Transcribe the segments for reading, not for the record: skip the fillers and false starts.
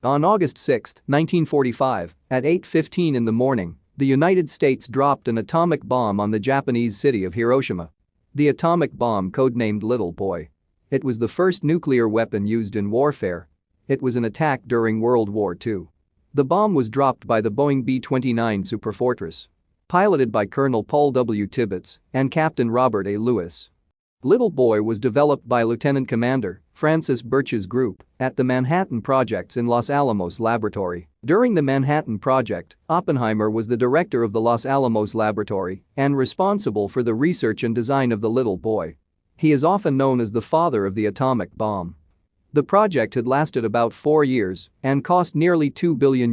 On August 6, 1945, at 8:15 in the morning, the United States dropped an atomic bomb on the Japanese city of Hiroshima. The atomic bomb, codenamed Little Boy. It was the first nuclear weapon used in warfare. It was an attack during World War II. The bomb was dropped by the Boeing B-29 Superfortress. Piloted by Colonel Paul W. Tibbets and Captain Robert A. Lewis. Little Boy was developed by Lieutenant Commander Francis Birch's group at the Manhattan Projects in Los Alamos Laboratory. During the Manhattan Project, Oppenheimer was the director of the Los Alamos Laboratory and responsible for the research and design of the Little Boy. He is often known as the father of the atomic bomb. The project had lasted about 4 years and cost nearly $2 billion.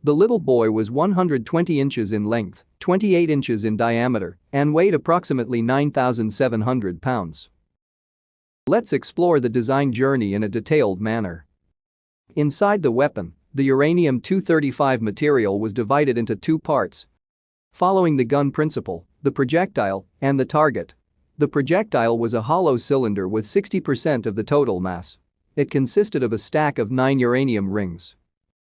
The Little Boy was 120 inches in length, 28 inches in diameter, and weighed approximately 9,700 pounds. Let's explore the design journey in a detailed manner. Inside the weapon, the uranium-235 material was divided into 2 parts. Following the gun principle, the projectile and the target. The projectile was a hollow cylinder with 60% of the total mass. It consisted of a stack of 9 uranium rings.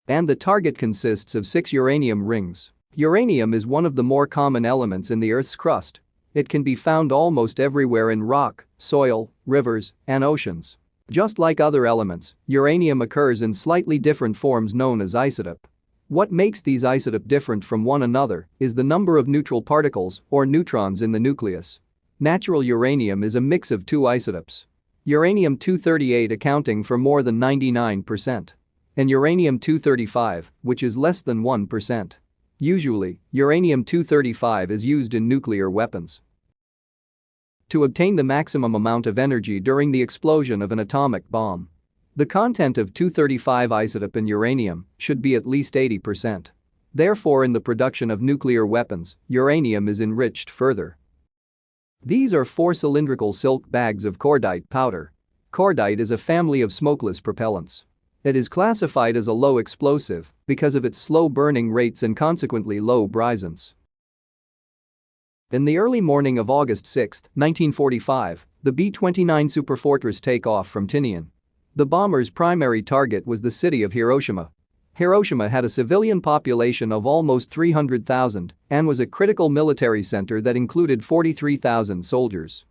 And the target consists of 6 uranium rings. Uranium is one of the more common elements in the Earth's crust. It can be found almost everywhere in rock, soil, rivers, and oceans. Just like other elements, uranium occurs in slightly different forms known as isotope. What makes these isotopes different from one another is the number of neutral particles or neutrons in the nucleus. Natural uranium is a mix of 2 isotopes. Uranium-238 accounting for more than 99%. And uranium-235, which is less than 1%. Usually, uranium-235 is used in nuclear weapons. To obtain the maximum amount of energy during the explosion of an atomic bomb, the content of 235 isotope in uranium should be at least 80%. Therefore, in the production of nuclear weapons, uranium is enriched further. These are 4 cylindrical silk bags of cordite powder. Cordite is a family of smokeless propellants. It is classified as a low explosive because of its slow burning rates and consequently low brisance. In the early morning of August 6, 1945, the B-29 Superfortress take off from Tinian. The bomber's primary target was the city of Hiroshima. Hiroshima had a civilian population of almost 300,000 and was a critical military center that included 43,000 soldiers.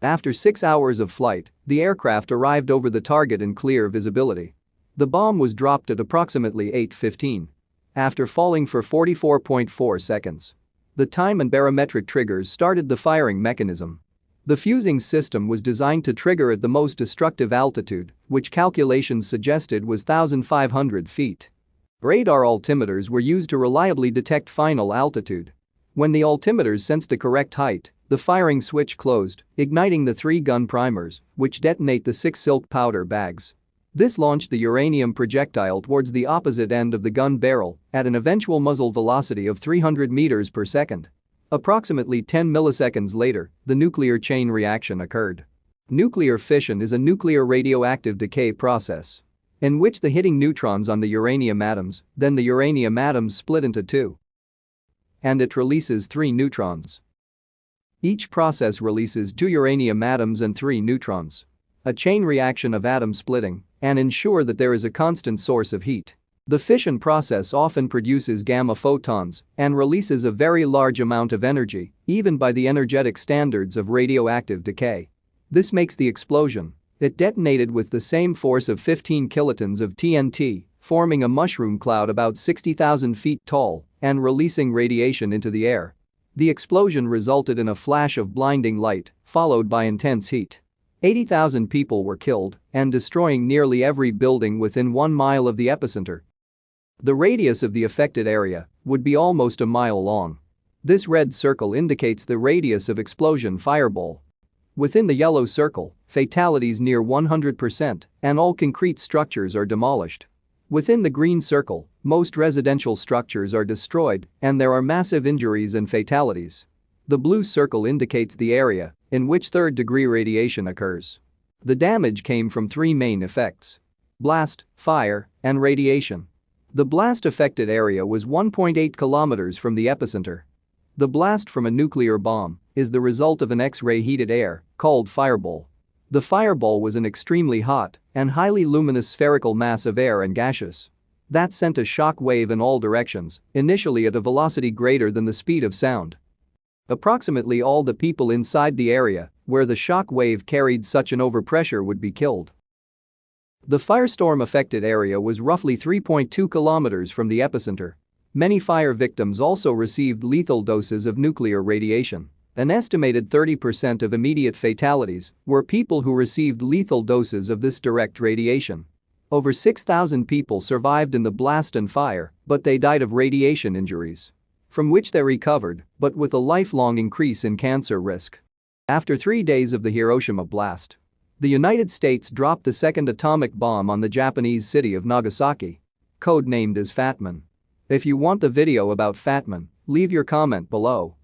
After 6 hours of flight, the aircraft arrived over the target in clear visibility. The bomb was dropped at approximately 8:15. After falling for 44.4 seconds. The time and barometric triggers started the firing mechanism. The fusing system was designed to trigger at the most destructive altitude, which calculations suggested was 1,500 feet. Radar altimeters were used to reliably detect final altitude. When the altimeters sensed the correct height, the firing switch closed, igniting the 3 gun primers, which detonate the 6 silk powder bags. This launched the uranium projectile towards the opposite end of the gun barrel at an eventual muzzle velocity of 300 meters per second. Approximately 10 milliseconds later, the nuclear chain reaction occurred. Nuclear fission is a nuclear radioactive decay process in which the hitting neutrons on the uranium atoms, then the uranium atoms split into 2. And it releases 3 neutrons. Each process releases 2 uranium atoms and 3 neutrons. A chain reaction of atom splitting and ensure that there is a constant source of heat. The fission process often produces gamma photons and releases a very large amount of energy, even by the energetic standards of radioactive decay. This makes the explosion. It detonated with the same force of 15 kilotons of TNT, forming a mushroom cloud about 60,000 feet tall and releasing radiation into the air. The explosion resulted in a flash of blinding light, followed by intense heat. 80,000 people were killed and destroying nearly every building within 1 mile of the epicenter. The radius of the affected area would be almost a mile long. This red circle indicates the radius of explosion fireball. Within the yellow circle, fatalities near 100% and all concrete structures are demolished. Within the green circle, most residential structures are destroyed and there are massive injuries and fatalities. The blue circle indicates the area in which third-degree radiation occurs. The damage came from 3 main effects: blast, fire, and radiation. The blast-affected area was 1.8 kilometers from the epicenter. The blast from a nuclear bomb is the result of an X-ray heated air, called fireball. The fireball was an extremely hot and highly luminous spherical mass of air and gaseous that sent a shock wave in all directions, initially at a velocity greater than the speed of sound. Approximately all the people inside the area where the shock wave carried such an overpressure would be killed. The firestorm-affected area was roughly 3.2 kilometers from the epicenter. Many fire victims also received lethal doses of nuclear radiation. An estimated 30% of immediate fatalities were people who received lethal doses of this direct radiation. Over 6,000 people survived in the blast and fire, but they died of radiation injuries, from which they recovered, but with a lifelong increase in cancer risk. After 3 days of the Hiroshima blast, the United States dropped the second atomic bomb on the Japanese city of Nagasaki, codenamed as Fatman. If you want the video about Fatman, leave your comment below.